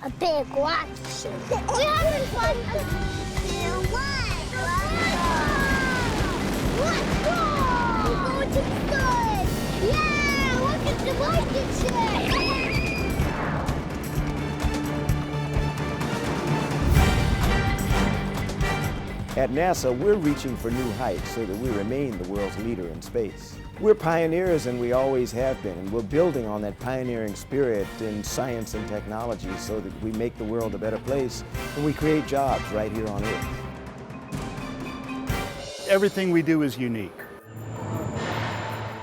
a big rock shoot. We're having fun. Let's go! We're going to the sun. Yeah, look at the rocket ship. At NASA, we're reaching for new heights so that we remain the world's leader in space. We're pioneers, and we always have been, and we're building on that pioneering spirit in science and technology so that we make the world a better place and we create jobs right here on Earth. Everything we do is unique.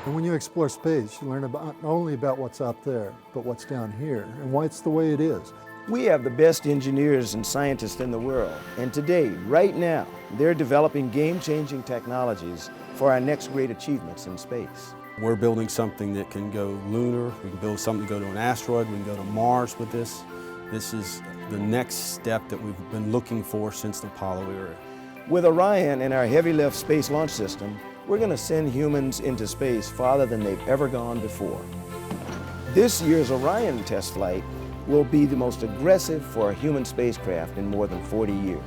And when you explore space, you learn not only about what's out there, but what's down here and why it's the way it is. We have the best engineers and scientists in the world, and today, right now, they're developing game-changing technologies for our next great achievements in space. We're building something that can go lunar, we can build something to go to an asteroid, we can go to Mars with this. This is the next step that we've been looking for since the Apollo era. With Orion and our heavy lift space launch system, we're going to send humans into space farther than they've ever gone before. This year's Orion test flight will be the most aggressive for a human spacecraft in more than 40 years.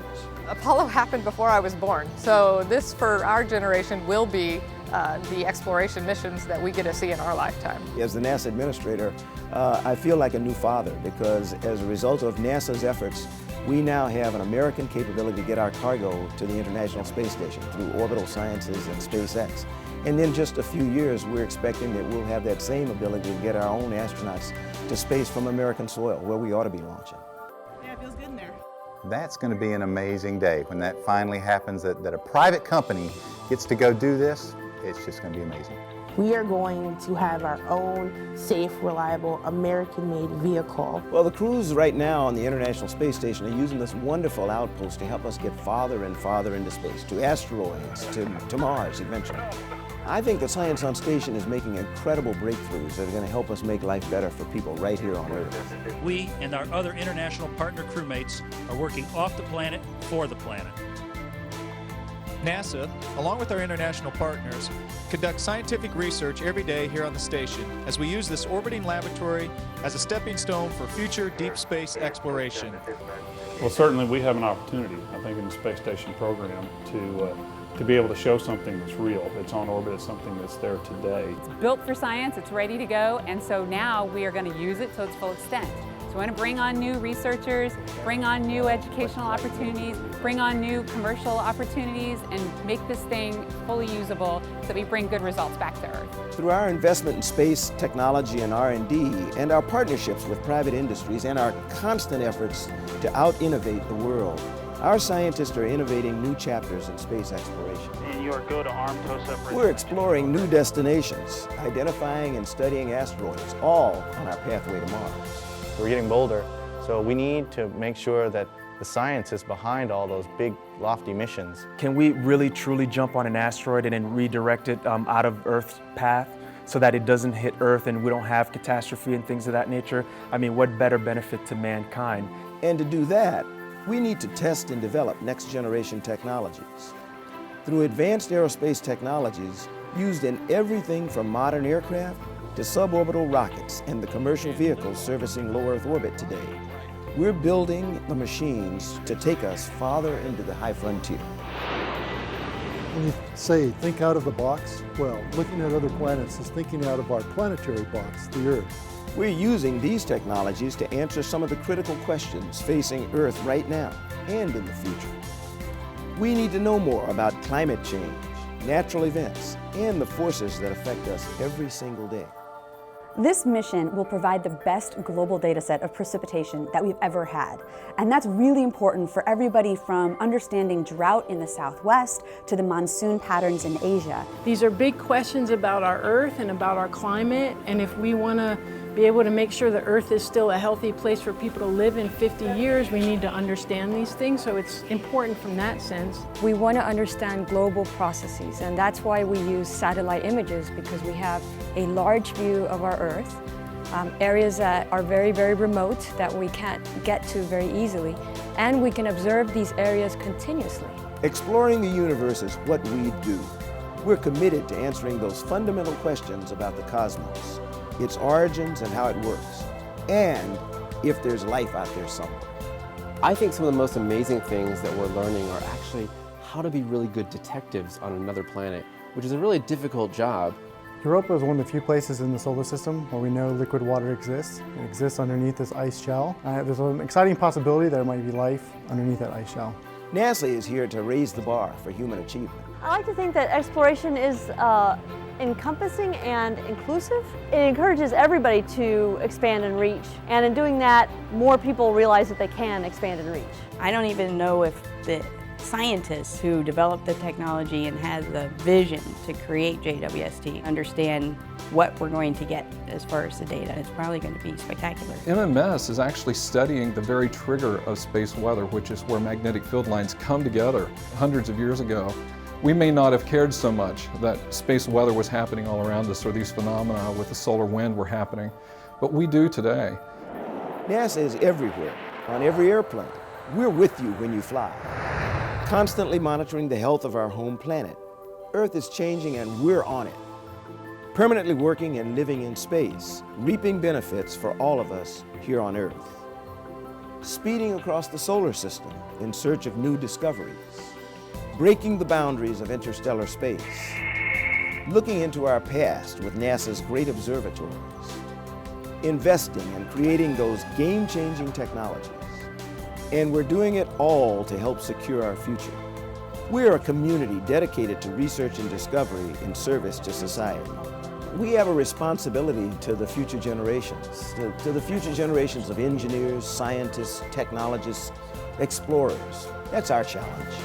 Apollo happened before I was born, so this for our generation will be the exploration missions that we get to see in our lifetime. As the NASA administrator, I feel like a new father because as a result of NASA's efforts, we now have an American capability to get our cargo to the International Space Station through Orbital Sciences and SpaceX. And in just a few years, we're expecting that we'll have that same ability to get our own astronauts to space from American soil, where we ought to be launching. Yeah, it feels good in there. That's going to be an amazing day when that finally happens, that a private company gets to go do this. It's just going to be amazing. We are going to have our own safe, reliable, American-made vehicle. Well, the crews right now on the International Space Station are using this wonderful outpost to help us get farther and farther into space, to asteroids, to Mars eventually. I think the Science on Station is making incredible breakthroughs that are going to help us make life better for people right here on Earth. We and our other international partner crewmates are working off the planet for the planet. NASA, along with our international partners, conducts scientific research every day here on the station as we use this orbiting laboratory as a stepping stone for future deep space exploration. Well, certainly we have an opportunity, I think, in the space station program to be able to show something that's real, that's on orbit, it's something that's there today. It's built for science, it's ready to go, and so now we are going to use it to its full extent. So we want to bring on new researchers, bring on new educational opportunities, bring on new commercial opportunities, and make this thing fully usable so that we bring good results back to Earth. Through our investment in space technology and R&D, and our partnerships with private industries, and our constant efforts to out-innovate the world, our scientists are innovating new chapters in space exploration. And your go-to-arm toe separation. We're exploring new destinations, identifying and studying asteroids, all on our pathway to Mars. We're getting bolder, so we need to make sure that the science is behind all those big, lofty missions. Can we really, truly jump on an asteroid and then redirect it out of Earth's path so that it doesn't hit Earth and we don't have catastrophe and things of that nature? I mean, what better benefit to mankind? And to do that, we need to test and develop next-generation technologies. Through advanced aerospace technologies used in everything from modern aircraft to suborbital rockets and the commercial vehicles servicing low Earth orbit today, we're building the machines to take us farther into the high frontier. When you say think out of the box, well, looking at other planets is thinking out of our planetary box, the Earth. We're using these technologies to answer some of the critical questions facing Earth right now and in the future. We need to know more about climate change, natural events, and the forces that affect us every single day. This mission will provide the best global data set of precipitation that we've ever had. And that's really important for everybody from understanding drought in the Southwest to the monsoon patterns in Asia. These are big questions about our Earth and about our climate, and if we want to be able to make sure the Earth is still a healthy place for people to live in 50 years, we need to understand these things, so it's important from that sense. We want to understand global processes, and that's why we use satellite images, because we have a large view of our Earth, areas that are very, very remote that we can't get to very easily, and we can observe these areas continuously. Exploring the universe is what we do. We're committed to answering those fundamental questions about the cosmos, its origins and how it works, and if there's life out there somewhere. I think some of the most amazing things that we're learning are actually how to be really good detectives on another planet, which is a really difficult job. Europa is one of the few places in the solar system where we know liquid water exists. It exists underneath this ice shell. There's an exciting possibility there might be life underneath that ice shell. NASA is here to raise the bar for human achievement. I like to think that exploration is encompassing and inclusive. It encourages everybody to expand and reach, and in doing that, more people realize that they can expand and reach. I don't even know if the scientists who developed the technology and had the vision to create JWST understand what we're going to get as far as the data. It's probably going to be spectacular. MMS is actually studying the very trigger of space weather, which is where magnetic field lines come together hundreds of years ago. We may not have cared so much that space weather was happening all around us, or these phenomena with the solar wind were happening, but we do today. NASA is everywhere, on every airplane. We're with you when you fly. Constantly monitoring the health of our home planet. Earth is changing and we're on it. Permanently working and living in space, reaping benefits for all of us here on Earth. Speeding across the solar system in search of new discoveries. Breaking the boundaries of interstellar space. Looking into our past with NASA's great observatories. Investing and creating those game-changing technologies. And we're doing it all to help secure our future. We're a community dedicated to research and discovery in service to society. We have a responsibility to the future generations, to the future generations of engineers, scientists, technologists, explorers. That's our challenge.